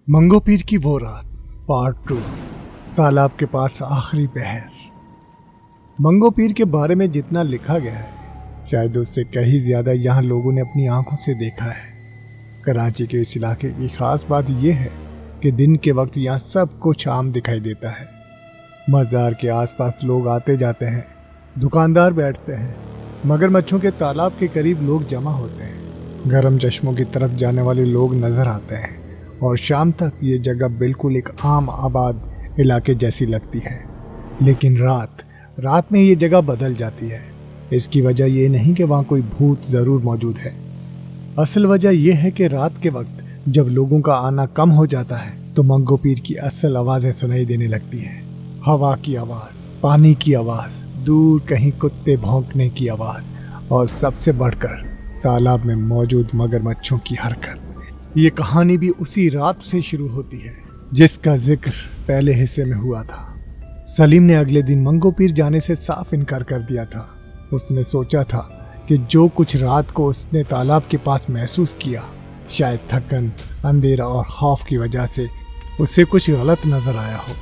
मंगो पीर की वो रात पार्ट 2। तालाब के पास आखिरी पहर। मंगो पीर के बारे में जितना लिखा गया है शायद उससे कहीं ज़्यादा यहाँ लोगों ने अपनी आंखों से देखा है। कराची के इस इलाके की ख़ास बात यह है कि दिन के वक्त यहाँ सब कुछ आम दिखाई देता है। मज़ार के आसपास लोग आते जाते हैं, दुकानदार बैठते हैं, मगरमच्छों के तालाब के करीब लोग जमा होते हैं, गर्म चश्मों की तरफ जाने वाले लोग नज़र आते हैं और शाम तक ये जगह बिल्कुल एक आम आबाद इलाके जैसी लगती है। लेकिन रात में ये जगह बदल जाती है। इसकी वजह ये नहीं कि वहाँ कोई भूत ज़रूर मौजूद है। असल वजह यह है कि रात के वक्त जब लोगों का आना कम हो जाता है तो मंगो पीर की असल आवाज़ें सुनाई देने लगती हैं। हवा की आवाज़, पानी की आवाज़, दूर कहीं कुत्ते भौंकने की आवाज़ और सबसे बढ़कर तालाब में मौजूद मगरमच्छों की हरकत। ये कहानी भी उसी रात से शुरू होती है जिसका जिक्र पहले हिस्से में हुआ था। सलीम ने अगले दिन मंगो पीर जाने से साफ इनकार कर दिया था। उसने सोचा था कि जो कुछ रात को उसने तालाब के पास महसूस किया, शायद थकन, अंधेरा और खौफ की वजह से उसे कुछ गलत नजर आया हो।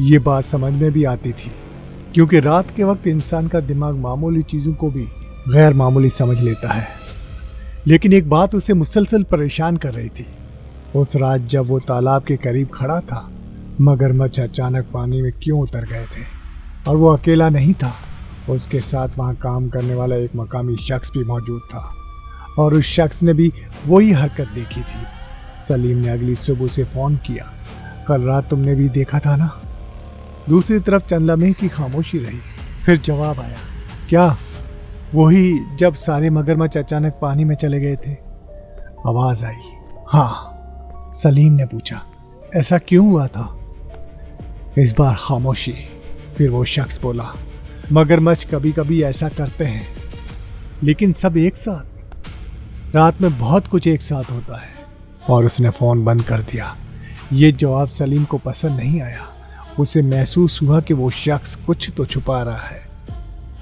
ये बात समझ में भी आती थी क्योंकि रात के वक्त इंसान का दिमाग मामूली चीज़ों को भी गैर मामूली समझ लेता है। लेकिन एक बात उसे मुसलसल परेशान कर रही थी। उस रात जब वो तालाब के करीब खड़ा था, मगरमच्छ अचानक पानी में क्यों उतर गए थे और वो अकेला नहीं था। उसके साथ वहाँ काम करने वाला एक मकामी शख्स भी मौजूद था और उस शख्स ने भी वही हरकत देखी थी। सलीम ने अगली सुबह से फ़ोन किया, कल रात तुमने भी देखा था ना? दूसरी तरफ चंद लम्हे की खामोशी रही, फिर जवाब आया, क्या वही जब सारे मगरमच्छ अचानक पानी में चले गए थे? आवाज़ आई, हाँ। सलीम ने पूछा, ऐसा क्यों हुआ था? इस बार खामोशी। फिर वो शख्स बोला, मगरमच्छ कभी कभी ऐसा करते हैं, लेकिन सब एक साथ। रात में बहुत कुछ एक साथ होता है। और उसने फ़ोन बंद कर दिया। ये जवाब सलीम को पसंद नहीं आया। उसे महसूस हुआ कि वो शख्स कुछ तो छुपा रहा है।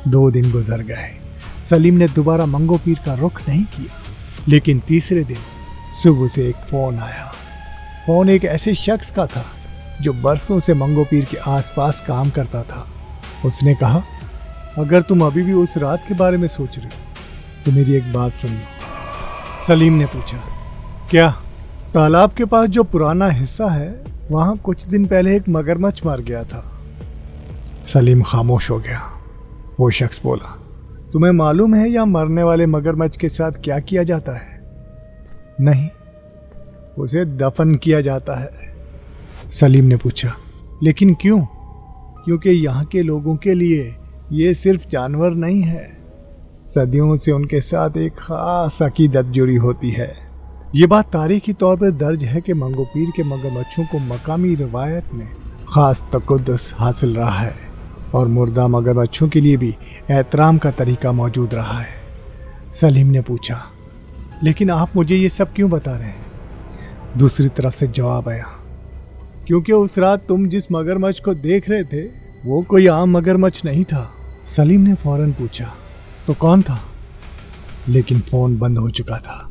2 दिन गुजर गए। सलीम ने दोबारा मंगो पीर का रुख नहीं किया। लेकिन तीसरे दिन सुबह से एक फ़ोन आया। फ़ोन एक ऐसे शख्स का था जो बरसों से मंगो पीर के आसपास काम करता था। उसने कहा, अगर तुम अभी भी उस रात के बारे में सोच रहे हो तो मेरी एक बात सुन लो। सलीम ने पूछा, क्या? तालाब के पास जो पुराना हिस्सा है वहाँ कुछ दिन पहले एक मगरमच्छ मर गया था। सलीम खामोश हो गया। वो शख्स बोला, तुम्हें मालूम है या मरने वाले मगरमच्छ के साथ क्या किया जाता है? नहीं, उसे दफन किया जाता है। सलीम ने पूछा, लेकिन क्यों? क्योंकि यहाँ के लोगों के लिए ये सिर्फ जानवर नहीं है। सदियों से उनके साथ एक खास अकीदत जुड़ी होती है। ये बात तारीखी तौर पर दर्ज है कि मंगो पीर के मगरमच्छों को मकामी रिवायत में खास तक़द्दुस हासिल रहा है और मुर्दा मगरमच्छों के लिए भी एहतराम का तरीका मौजूद रहा है। सलीम ने पूछा, लेकिन आप मुझे ये सब क्यों बता रहे हैं? दूसरी तरफ से जवाब आया, क्योंकि उस रात तुम जिस मगरमच्छ को देख रहे थे वो कोई आम मगरमच्छ नहीं था। सलीम ने फौरन पूछा, तो कौन था? लेकिन फ़ोन बंद हो चुका था।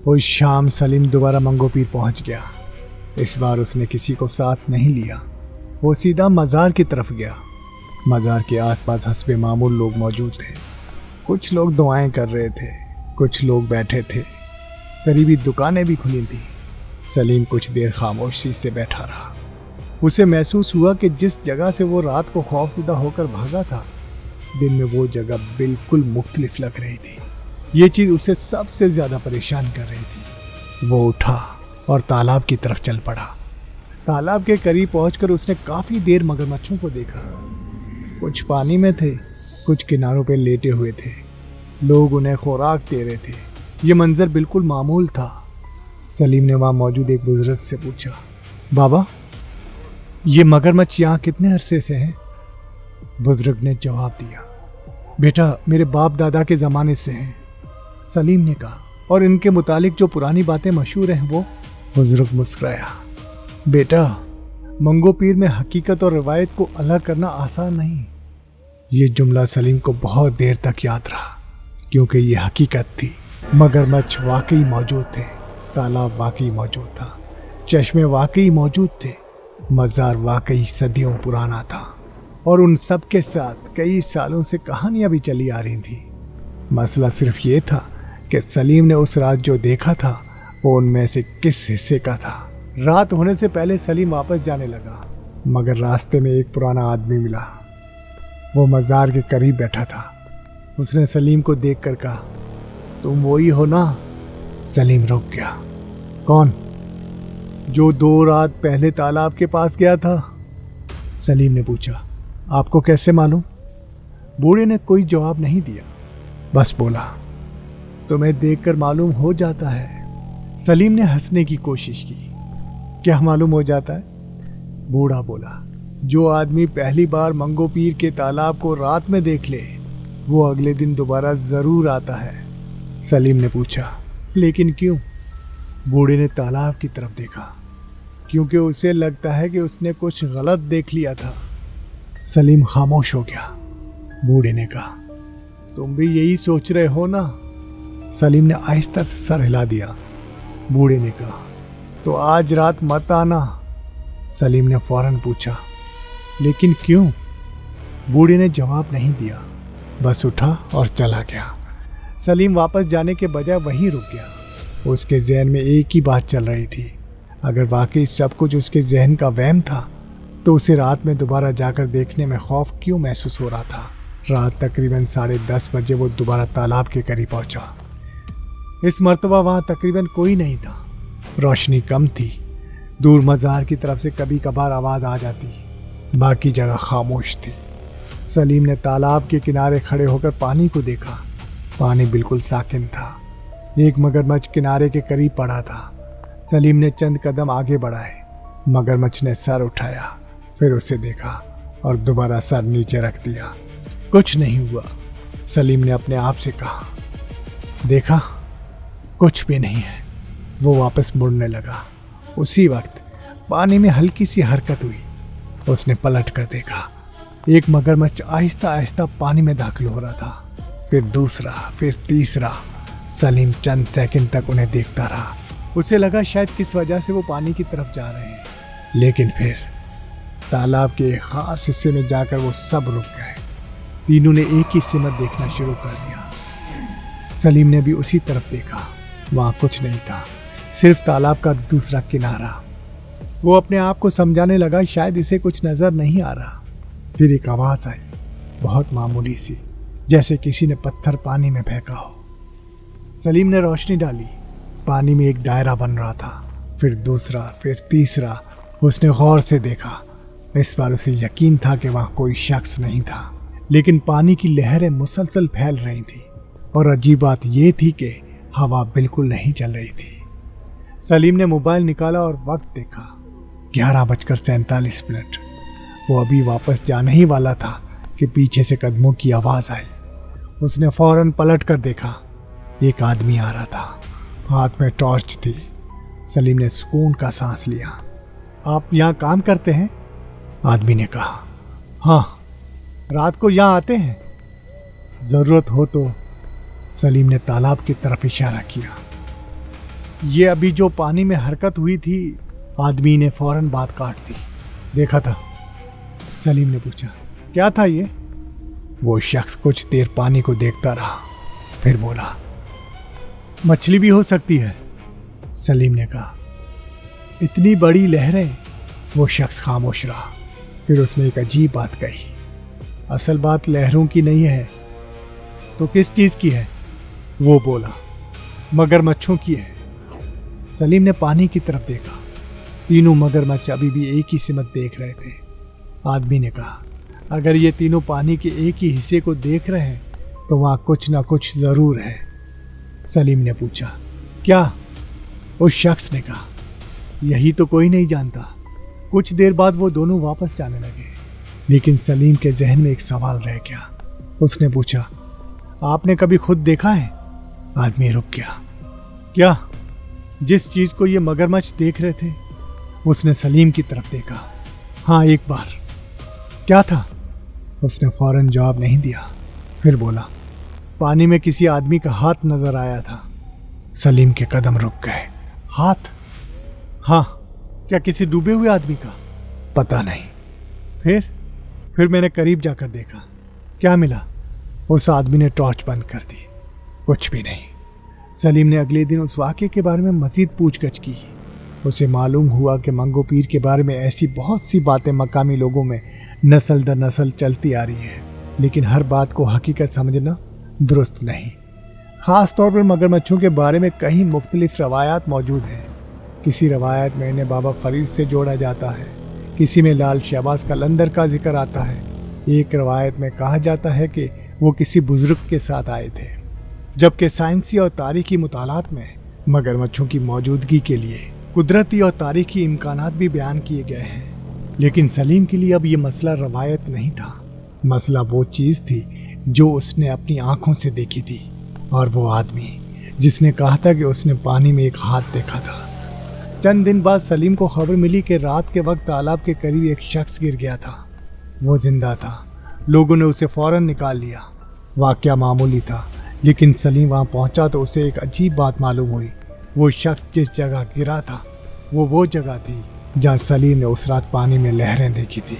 उस शाम सलीम दोबारा मंगो पीर पहुंच गया। इस बार उसने किसी को साथ नहीं लिया। वो सीधा मज़ार की तरफ गया। मज़ार के आसपास हस्बे मामूल लोग मौजूद थे। कुछ लोग दुआएं कर रहे थे, कुछ लोग बैठे थे, करीबी दुकानें भी खुली थी। सलीम कुछ देर खामोशी से बैठा रहा। उसे महसूस हुआ कि जिस जगह से वो रात को खौफज़दा होकर भागा था, दिन में वो जगह बिल्कुल मुख्तलिफ लग रही थी। ये चीज़ उसे सबसे ज़्यादा परेशान कर रही थी। वो उठा और तालाब की तरफ चल पड़ा। तालाब के करीब पहुंचकर उसने काफ़ी देर मगरमच्छों को देखा। कुछ पानी में थे, कुछ किनारों पर लेटे हुए थे। लोग उन्हें खुराक दे रहे थे। ये मंजर बिल्कुल मामूल था। सलीम ने वहाँ मौजूद एक बुजुर्ग से पूछा, बाबा, ये मगरमच्छ यहाँ कितने अरसे से हैं? बुजुर्ग ने जवाब दिया, बेटा, मेरे बाप दादा के ज़माने से हैं। सलीम ने कहा, और इनके मुतालिक जो पुरानी बातें मशहूर हैं वो? बुजुर्ग मुस्कुराया, बेटा, मंगो पीर में हकीकत और रिवायत को अलग करना आसान नहीं। ये जुमला सलीम को बहुत देर तक याद रहा क्योंकि ये हकीकत थी। मगरमच्छ वाकई मौजूद थे, तालाब वाकई मौजूद था, चश्मे वाकई मौजूद थे। मज़ार वाकई सदियों पुराना था और उन सब के साथ कई सालों से कहानियां भी चली आ रही थी। मसला सिर्फ ये था कि सलीम ने उस रात जो देखा था वो उनमें से किस हिस्से का था। रात होने से पहले सलीम वापस जाने लगा, मगर रास्ते में एक पुराना आदमी मिला। वो मज़ार के करीब बैठा था। उसने सलीम को देखकर कहा, तुम वही हो ना? सलीम रुक गया। कौन? जो 2 रात पहले तालाब के पास गया था? सलीम ने पूछा। आपको कैसे मालूम? बूढ़े ने कोई जवाब नहीं दिया, बस बोला, तुम्हें देखकर मालूम हो जाता है। सलीम ने हंसने की कोशिश की। क्या मालूम हो जाता है? बूढ़ा बोला, जो आदमी पहली बार मंगो पीर के तालाब को रात में देख ले वो अगले दिन दोबारा जरूर आता है। सलीम ने पूछा, लेकिन क्यों? बूढ़े ने तालाब की तरफ देखा। क्योंकि उसे लगता है कि उसने कुछ गलत देख लिया था। सलीम खामोश हो गया। बूढ़े ने कहा, तुम भी यही सोच रहे हो ना? सलीम ने आहिस्ता से सर हिला दिया। बूढ़े ने कहा, तो आज रात मत आना। सलीम ने फौरन पूछा, लेकिन क्यों? बूढ़े ने जवाब नहीं दिया, बस उठा और चला गया। सलीम वापस जाने के बजाय वहीं रुक गया। उसके जहन में एक ही बात चल रही थी, अगर वाकई सब कुछ उसके जहन का वहम था तो उसे रात में दोबारा जाकर देखने में खौफ क्यों महसूस हो रहा था। रात तकरीबन 10:30 बजे वो दोबारा तालाब के करीब पहुंचा। इस मर्तबा वहाँ तकरीबन कोई नहीं था। रोशनी कम थी। दूर मज़ार की तरफ से कभी कभार आवाज़ आ जाती, बाकी जगह खामोश थी। सलीम ने तालाब के किनारे खड़े होकर पानी को देखा। पानी बिल्कुल साकिन था। एक मगरमच्छ किनारे के करीब पड़ा था। सलीम ने चंद कदम आगे बढ़ाए। मगरमच्छ ने सर उठाया, फिर उसे देखा और दोबारा सर नीचे रख दिया। कुछ नहीं हुआ। सलीम ने अपने आप से कहा, देखा, कुछ भी नहीं है। वो वापस मुड़ने लगा। उसी वक्त पानी में हल्की सी हरकत हुई। उसने पलट कर देखा। एक मगरमच्छ आहिस्ता आहिस्ता पानी में दाखिल हो रहा था। फिर दूसरा, फिर तीसरा। सलीम चंद सेकंड तक उन्हें देखता रहा। उसे लगा शायद किस वजह से वो पानी की तरफ जा रहे हैं, लेकिन फिर तालाब के एक खास हिस्से में जाकर वो सब रुक गए। तीनों ने एक ही सिमत देखना शुरू कर दिया। सलीम ने भी उसी तरफ देखा। वहाँ कुछ नहीं था, सिर्फ तालाब का दूसरा किनारा। वो अपने आप को समझाने लगा शायद इसे कुछ नजर नहीं आ रहा। फिर एक आवाज आई, बहुत मामूली सी, जैसे किसी ने पत्थर पानी में फेंका हो। सलीम ने रोशनी डाली। पानी में एक दायरा बन रहा था। फिर दूसरा, फिर तीसरा। उसने गौर से देखा। इस बार उसे यकीन था कि वहाँ कोई शख्स नहीं था, लेकिन पानी की लहरें मुसलसल फैल रही थी और अजीब बात यह थी कि हवा बिल्कुल नहीं चल रही थी। सलीम ने मोबाइल निकाला और वक्त देखा, 11:47। वो अभी वापस जाने ही वाला था कि पीछे से कदमों की आवाज़ आई। उसने फौरन पलट कर देखा। एक आदमी आ रहा था, हाथ में टॉर्च थी। सलीम ने सुकून का सांस लिया। आप यहाँ काम करते हैं? आदमी ने कहा। हाँ, रात को यहाँ आते हैं? ज़रूरत हो तो। सलीम ने तालाब की तरफ इशारा किया। ये अभी जो पानी में हरकत हुई थी, आदमी ने फौरन बात काट दी। देखा था? सलीम ने पूछा। क्या था ये? वो शख्स कुछ देर पानी को देखता रहा, फिर बोला, मछली भी हो सकती है। सलीम ने कहा, इतनी बड़ी लहरें? वो शख्स खामोश रहा। फिर उसने एक अजीब बात कही, असल बात लहरों की नहीं है। तो किस चीज़ की है? वो बोला, मगरमच्छों की है। सलीम ने पानी की तरफ देखा। तीनों मगरमच्छ अभी भी एक ही सिमत देख रहे थे। आदमी ने कहा, अगर ये तीनों पानी के एक ही हिस्से को देख रहे हैं तो वहाँ कुछ ना कुछ ज़रूर है। सलीम ने पूछा, क्या? उस शख्स ने कहा, यही तो कोई नहीं जानता। कुछ देर बाद वो दोनों वापस जाने लगे, लेकिन सलीम के जहन में एक सवाल रह गया। उसने पूछा, आपने कभी खुद देखा है? आदमी रुक गया। क्या? जिस चीज़ को ये मगरमच्छ देख रहे थे? उसने सलीम की तरफ देखा। हाँ, एक बार। क्या था? उसने फौरन जवाब नहीं दिया। फिर बोला, पानी में किसी आदमी का हाथ नजर आया था। सलीम के कदम रुक गए। हाथ? हाँ, क्या किसी डूबे हुए आदमी का? पता नहीं। फिर मैंने करीब जाकर देखा। क्या मिला? उस आदमी ने टॉर्च बंद कर दी। कुछ भी नहीं। सलीम ने अगले दिन उस वाक़े के बारे में मज़ीद पूछगछ की। उसे मालूम हुआ कि मंगो पीर के बारे में ऐसी बहुत सी बातें मकामी लोगों में नस्ल दर नस्ल चलती आ रही है, लेकिन हर बात को हकीकत समझना दुरुस्त नहीं। ख़ास तौर पर मगरमच्छों के बारे में कई मुख्तलिफ रवायात मौजूद हैं। किसी रवायत में इन्हें बाबा फरीद से जोड़ा जाता है, किसी में लाल शहबाज कलंदर का जिक्र आता है। एक रवायत में कहा जाता है कि वो किसी बुजुर्ग के साथ आए थे, जबकि साइंसी और तारीखी मुतालात में मगरमच्छों की मौजूदगी के लिए कुदरती और तारीखी इम्कानात भी बयान किए गए हैं। लेकिन सलीम के लिए अब ये मसला रवायत नहीं था। मसला वो चीज़ थी जो उसने अपनी आंखों से देखी थी, और वो आदमी जिसने कहा था कि उसने पानी में एक हाथ देखा था। चंद दिन बाद सलीम को खबर मिली कि रात के वक्त तालाब के करीब एक शख्स गिर गया था। वो जिंदा था। लोगों ने उसे फौरन निकाल लिया। वाक़या मामूली था, लेकिन सलीम वहाँ पहुँचा तो उसे एक अजीब बात मालूम हुई। वो शख्स जिस जगह गिरा था वो जगह थी जहाँ सलीम ने उस रात पानी में लहरें देखी थी।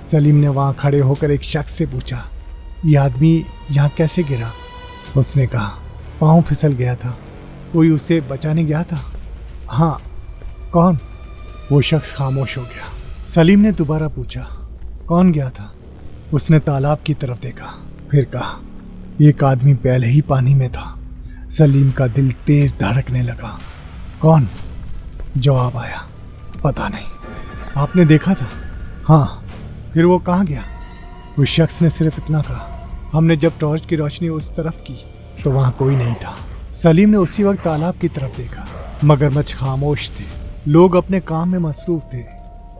सलीम ने वहाँ खड़े होकर एक शख्स से पूछा, ये आदमी यहाँ कैसे गिरा? उसने कहा, पाँव फिसल गया था। कोई उसे बचाने गया था? हाँ। कौन? वो शख्स खामोश हो गया। सलीम ने दोबारा पूछा, कौन गया था? उसने तालाब की तरफ देखा, फिर कहा, एक आदमी पहले ही पानी में था। सलीम का दिल तेज धड़कने लगा। कौन? जवाब आया, पता नहीं। आपने देखा था? हाँ। फिर वो कहाँ गया? उस शख्स ने सिर्फ इतना कहा, हमने जब टॉर्च की रोशनी उस तरफ की तो वहाँ कोई नहीं था। सलीम ने उसी वक्त तालाब की तरफ देखा। मगरमच्छ खामोश थे। लोग अपने काम में मसरूफ थे।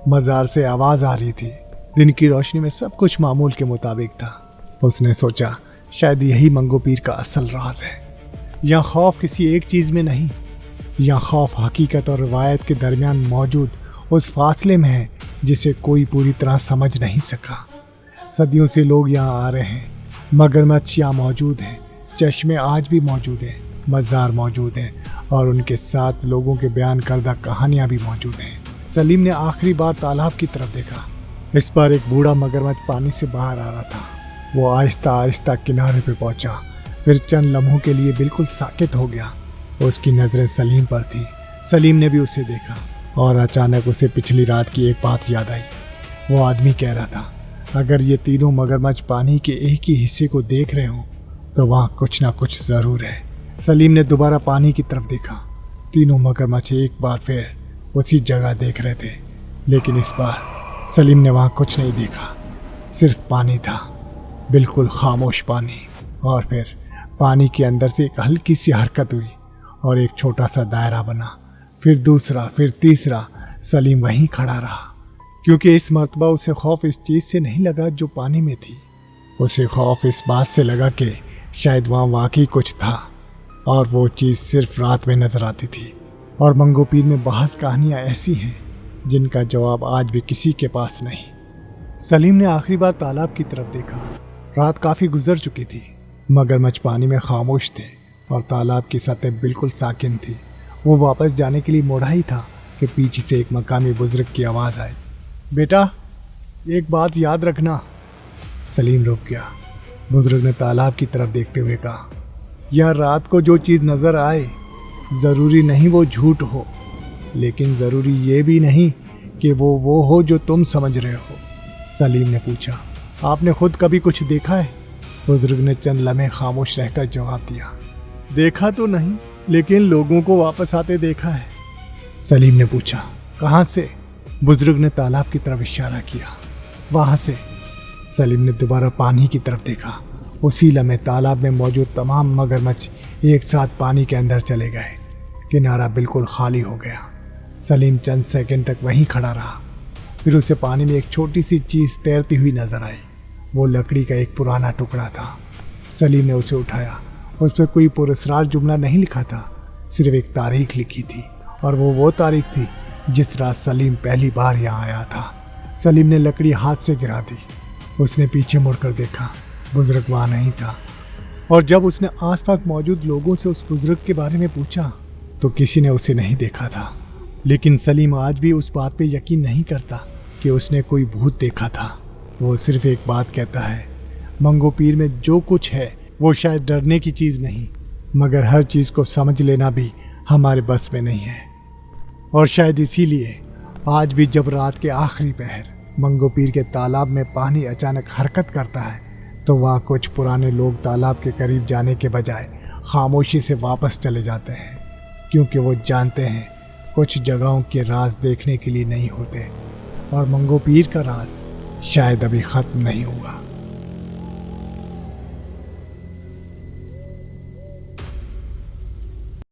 मज़ार से आवाज़ आ रही थी। दिन की रोशनी में सब कुछ मामूल के मुताबिक था। उसने सोचा, शायद यही मंगो पीर का असल राज है। यहाँ खौफ किसी एक चीज़ में नहीं, यहाँ खौफ हकीकत और रवायत के दरमियान मौजूद उस फासले में है जिसे कोई पूरी तरह समझ नहीं सका। सदियों से लोग यहाँ आ रहे हैं। मगरमच्छ यहाँ मौजूद हैं। चश्मे आज भी मौजूद हैं। मज़ार मौजूद हैं, और उनके साथ लोगों के बयान करदा कहानियाँ भी मौजूद हैं। सलीम ने आखिरी बार तालाब की तरफ देखा। इस बार एक बूढ़ा मगरमच्छ पानी से बाहर आ रहा था। वो आहिस्ता आहिस्ता किनारे पे पहुंचा, फिर चंद लम्हों के लिए बिल्कुल साकित हो गया। उसकी नज़रें सलीम पर थी। सलीम ने भी उसे देखा, और अचानक उसे पिछली रात की एक बात याद आई। वो आदमी कह रहा था, अगर ये तीनों मगरमच्छ पानी के एक ही हिस्से को देख रहे हों तो वहाँ कुछ ना कुछ ज़रूर है। सलीम ने दोबारा पानी की तरफ देखा। तीनों मगरमच्छ एक बार फिर उसी जगह देख रहे थे, लेकिन इस बार सलीम ने वहाँ कुछ नहीं देखा। सिर्फ पानी था, बिल्कुल खामोश पानी। और फिर पानी के अंदर से एक हल्की सी हरकत हुई और एक छोटा सा दायरा बना। फिर दूसरा, फिर तीसरा। सलीम वहीं खड़ा रहा, क्योंकि इस मर्तबा उसे खौफ इस चीज़ से नहीं लगा जो पानी में थी। उसे खौफ इस बात से लगा कि शायद वहाँ वाकई कुछ था, और वो चीज़ सिर्फ रात में नजर आती थी। और मंगो पीर में बहस कहानियाँ ऐसी हैं जिनका जवाब आज भी किसी के पास नहीं। सलीम ने आखिरी बार तालाब की तरफ देखा। रात काफ़ी गुजर चुकी थी। मगरमच्छ पानी में खामोश थे और तालाब की सतह बिल्कुल साकिन थी। वो वापस जाने के लिए मुड़ा ही था कि पीछे से एक मकामी बुजुर्ग की आवाज़ आई, बेटा एक बात याद रखना। सलीम रुक गया। बुजुर्ग ने तालाब की तरफ देखते हुए कहा, यह रात को जो चीज़ नज़र आए ज़रूरी नहीं वो झूठ हो, लेकिन ज़रूरी ये भी नहीं कि वो हो जो तुम समझ रहे हो। सलीम ने पूछा, आपने खुद कभी कुछ देखा है? बुजुर्ग ने चंद लम्हे खामोश रहकर जवाब दिया, देखा तो नहीं, लेकिन लोगों को वापस आते देखा है। सलीम ने पूछा, कहाँ से? बुजुर्ग ने तालाब की तरफ इशारा किया, वहाँ से। सलीम ने दोबारा पानी की तरफ देखा। उसी लम्हे तालाब में मौजूद तमाम मगरमच्छ एक साथ पानी के अंदर चले गए। किनारा बिल्कुल खाली हो गया। सलीम चंद सेकंड तक वहीं खड़ा रहा। फिर उसे पानी में एक छोटी सी चीज़ तैरती हुई नजर आई। वो लकड़ी का एक पुराना टुकड़ा था। सलीम ने उसे उठाया। उस पर कोई पुरस्कार जुमला नहीं लिखा था, सिर्फ एक तारीख लिखी थी, और वो तारीख थी जिस रात सलीम पहली बार यहाँ आया था। सलीम ने लकड़ी हाथ से गिरा दी। उसने पीछे मुड़कर देखा, बुजुर्ग वहाँ नहीं था। और जब उसने आसपास मौजूद लोगों से उस बुजुर्ग के बारे में पूछा तो किसी ने उसे नहीं देखा था। लेकिन सलीम आज भी उस बात पे यकीन नहीं करता कि उसने कोई भूत देखा था। वो सिर्फ एक बात कहता है, मंगो पीर में जो कुछ है वो शायद डरने की चीज़ नहीं, मगर हर चीज़ को समझ लेना भी हमारे बस में नहीं है। और शायद इसीलिए आज भी जब रात के आखिरी पहर मंगो पीर के तालाब में पानी अचानक हरकत करता है तो वहाँ कुछ पुराने लोग तालाब के करीब जाने के बजाय खामोशी से वापस चले जाते हैं, क्योंकि वो जानते हैं कुछ जगहों के राज देखने के लिए नहीं होते और मंगो पीर का राज शायद अभी ख़त्म नहीं हुआ।